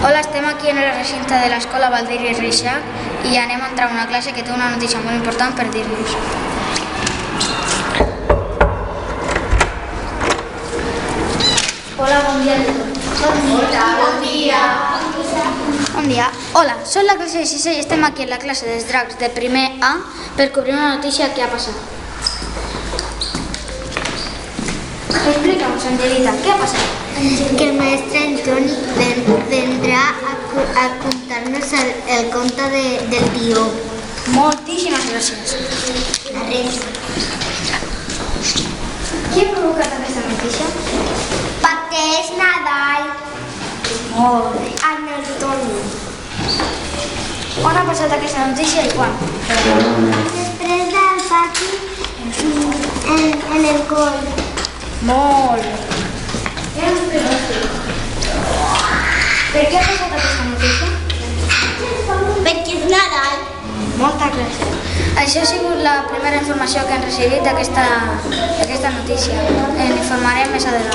Hola, estem aquí en el recinte de l'escola Baldiri Reixac i anem a entrar a una classe que té una notícia molt important per dir-vos. Hola, bon dia a tothom. Hola, bon dia. Bon dia. Hola, soc la classe de 6è i estem aquí en la classe dels dracs de primer A per cobrir una notícia que ha passat. Explícanos, Angelita, ¿qué ha pasado? Que el maestro Antoni vendrá a contarnos el conte del Tió. Moltíssimes gràcies. La res. Qui ha provocat aquesta notícia? Perquè és Nadal. Molt bé. En Antoni. On ha passat aquesta notícia i quan? Després del pati en el col. Molt bé. Per què ha passat aquesta notícia? Perquè és Nadal. Moltes gràcies. Això ha sigut la primera informació que hem recibit d'aquesta notícia. En informarem més endavant.